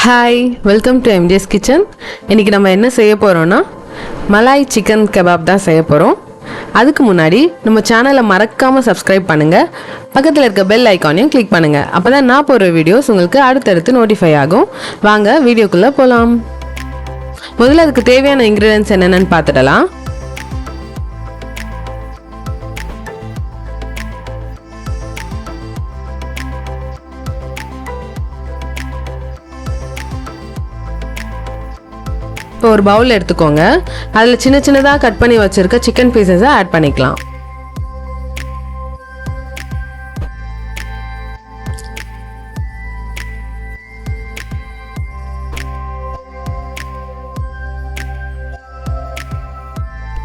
Hi, welcome to MGS kitchen. இன்றைக்கி நம்ம என்ன செய்ய போகிறோன்னா மலாய் சிக்கன் கெபாப் தான் செய்ய போகிறோம். அதுக்கு முன்னாடி நம்ம சேனலை மறக்காமல் சப்ஸ்கிரைப் பண்ணுங்கள். பக்கத்தில் இருக்க பெல் ஐக்கானையும் கிளிக் பண்ணுங்கள். அப்போ தான் நான் போடுற வீடியோஸ் உங்களுக்கு அடுத்தடுத்து நோட்டிஃபை ஆகும். வாங்க வீடியோக்குள்ளே போகலாம். முதல்ல அதுக்கு தேவையான இன்க்ரீடியன்ட்ஸ் என்னென்னு பார்த்துடலாம். இப்போ ஒரு பவுல் எடுத்துக்கோங்க. அதில் சின்ன சின்னதாக கட் பண்ணி வச்சுருக்க சிக்கன் பீசஸை ஆட் பண்ணிக்கலாம்.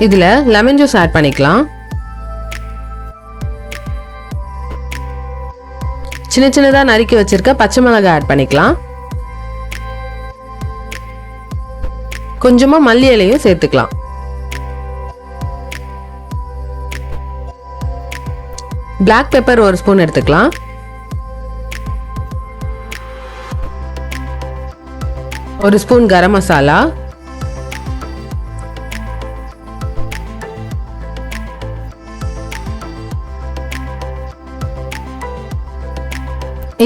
இதில் லெமன் ஜூஸ் ஆட் பண்ணிக்கலாம். சின்ன சின்னதாக நறுக்கி வச்சுருக்க பச்சை மிளகாய் ஆட் பண்ணிக்கலாம். கொஞ்சமாக மல்லி இலையும் சேர்த்துக்கலாம். பிளாக் பெப்பர் ஒரு ஸ்பூன் எடுத்துக்கலாம். ஒரு ஸ்பூன் கரம் மசாலா,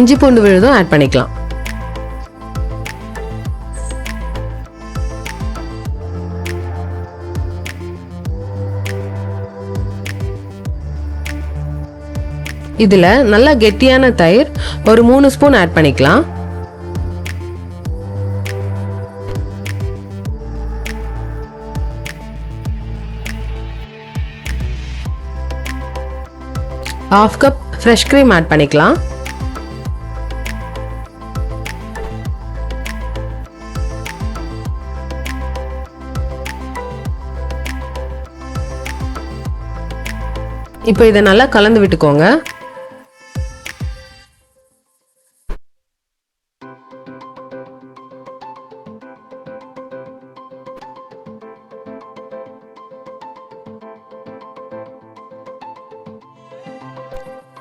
இஞ்சி பூண்டு விழுதும் ஆட் பண்ணிக்கலாம். இதில் நல்லா கெட்டியான தயிர் ஒரு 3 ஸ்பூன் ஆட் பண்ணிக்கலாம். ½ கப் ஃப்ரெஷ் க்ரீம் ஆட் பண்ணிக்கலாம். இப்போ இதை நல்லா கலந்து விட்டுக்கோங்க.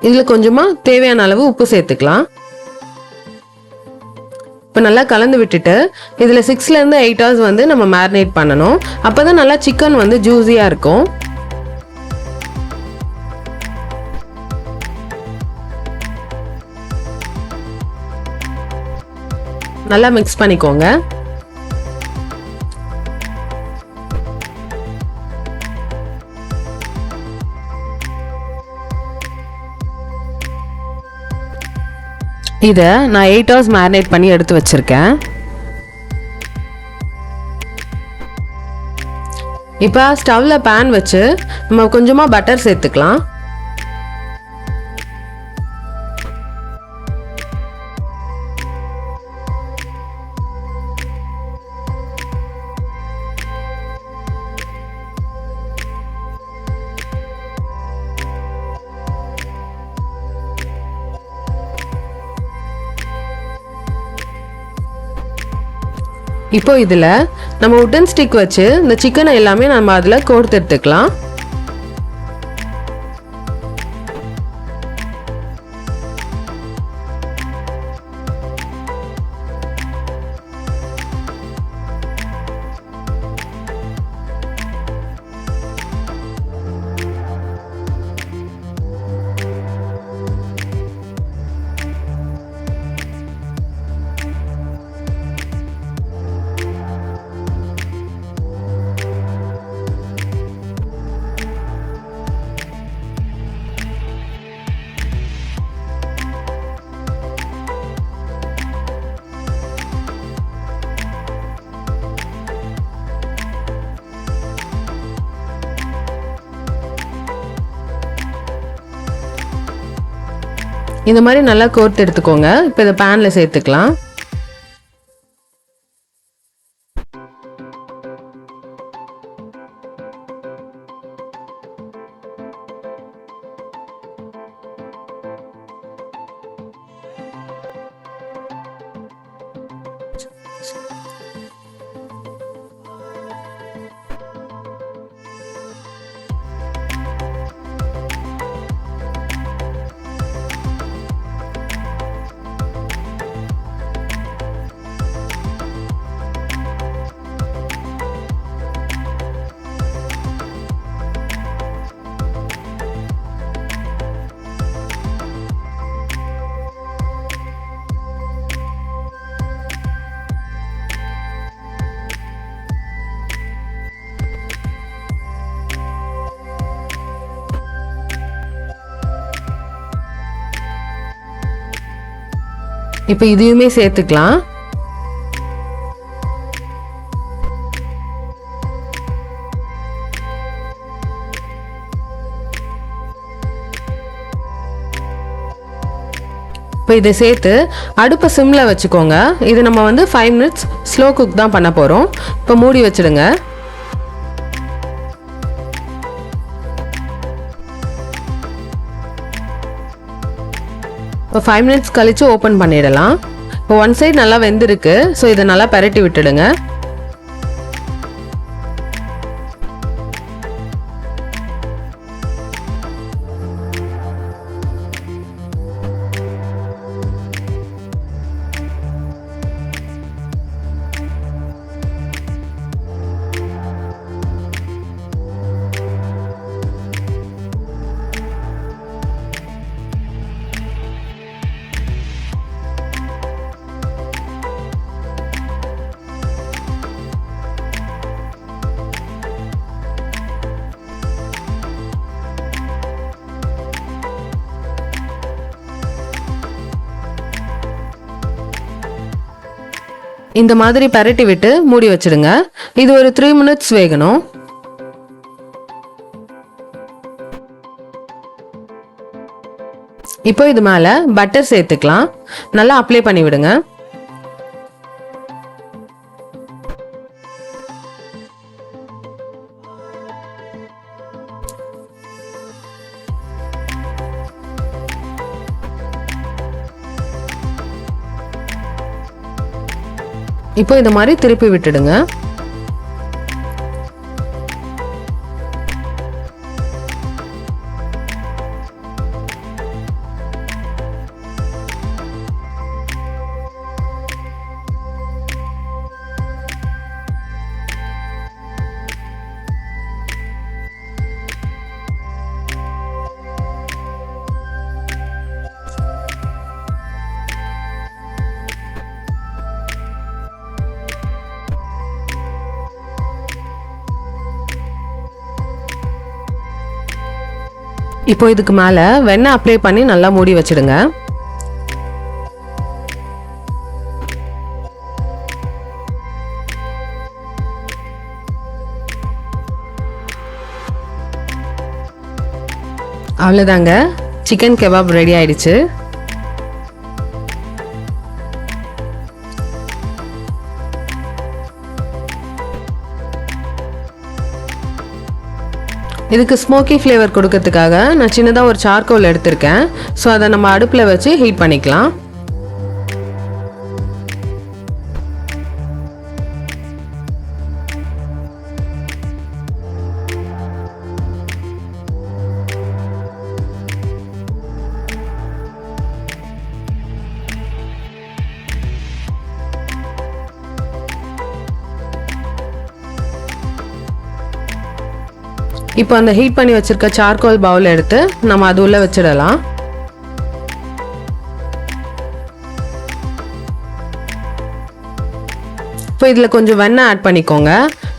இதில் கொஞ்சமாக தேவையான அளவு உப்பு சேர்த்துக்கலாம். இப்போ நல்லா கலந்து விட்டுட்டு இதில் 6 to 8 hours வந்து நம்ம மேரினேட் பண்ணணும். அப்போ தான் நல்லா சிக்கன் வந்து ஜூஸியாக இருக்கும். நல்லா மிக்ஸ் பண்ணிக்கோங்க. இதை நான் 8 hours மேரினேட் பண்ணி எடுத்து வச்சிருக்கேன். இப்போ ஸ்டவ்ல பேன் வச்சு நம்ம கொஞ்சமாக பட்டர் சேர்த்துக்கலாம். இப்போ இதில் நம்ம உட்டன் ஸ்டிக் வச்சு இந்த சிக்கனை எல்லாமே நம்ம அதில் கோர்த்து எடுத்துக்கலாம். இந்த மாதிரி நல்லா கோர்த்து எடுத்துக்கோங்க. இப்போ இதை பேனில் சேர்த்துக்கலாம். இப்போ இதையுமே சேர்த்துக்கலாம். இப்போ இதை சேர்த்து அடுப்பை சிம்மில் வச்சுக்கோங்க. இது நம்ம வந்து 5 மினிட்ஸ் ஸ்லோ குக் தான் பண்ண போகிறோம். இப்போ மூடி வச்சுடுங்க. இப்போ 5 மினிட்ஸ் கழித்து ஓப்பன் பண்ணிடலாம். இப்போ ஒன் சைடு நல்லா வெந்திருக்கு. ஸோ இதை நல்லா பரட்டி விட்டுடுங்க. இந்த மாதிரி பரட்டி விட்டு மூடி வச்சிடுங்க. இது ஒரு 3 மினிட்ஸ் வேகணும். இப்போ இது மேல பட்டர் சேர்த்துக்கலாம். நல்லா அப்ளை பண்ணி விடுங்க. இப்போ இந்த மாதிரி திருப்பி விட்டுடுங்க. இப்போ இதுக்கு மேலே வெண்ணெய் அப்ளை பண்ணி நல்லா மூடி வச்சிடுங்க. அவ்வளோதாங்க, சிக்கன் கெபாப் ரெடி ஆயிடுச்சு. இதுக்கு ஸ்மோக்கி ஃப்ளேவர் கொடுக்கறதுக்காக நான் சின்னதாக ஒரு சார்கோல் எடுத்திருக்கேன். ஸோ அதை நம்ம அடுப்பில் வச்சு ஹீட் பண்ணிக்கலாம். இப்போ அந்த ஹீட் பண்ணி வச்சிருக்க சார்கோல் பவுல் எடுத்து நம்ம அது உள்ள வச்சிடலாம். இப்போ இதில் கொஞ்சம் வெண்ணெய் ஆட் பண்ணிக்கோங்க.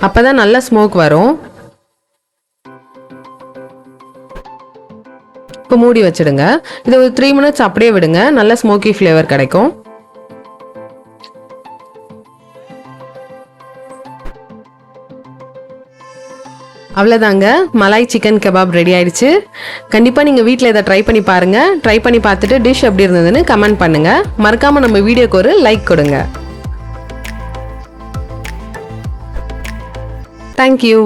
அப்போ தான் நல்ல ஸ்மோக் வரும். இப்போ மூடி வச்சிடுங்க. இதை ஒரு 3 மினிட்ஸ் அப்படியே விடுங்க. நல்ல ஸ்மோக்கி ஃப்ளேவர் கிடைக்கும். அவ்வளோதாங்க, மலாய் சிக்கன் கெபாப் ரெடி ஆயிடுச்சு. கண்டிப்பாக நீங்கள் வீட்டில் இதை ட்ரை பண்ணி பாருங்கள். ட்ரை பண்ணி பார்த்துட்டு டிஷ் எப்படி இருந்ததுன்னு கமெண்ட் பண்ணுங்கள். மறக்காமல் நம்ம வீடியோக்கு ஒரு லைக் கொடுங்க. தேங்க்யூ.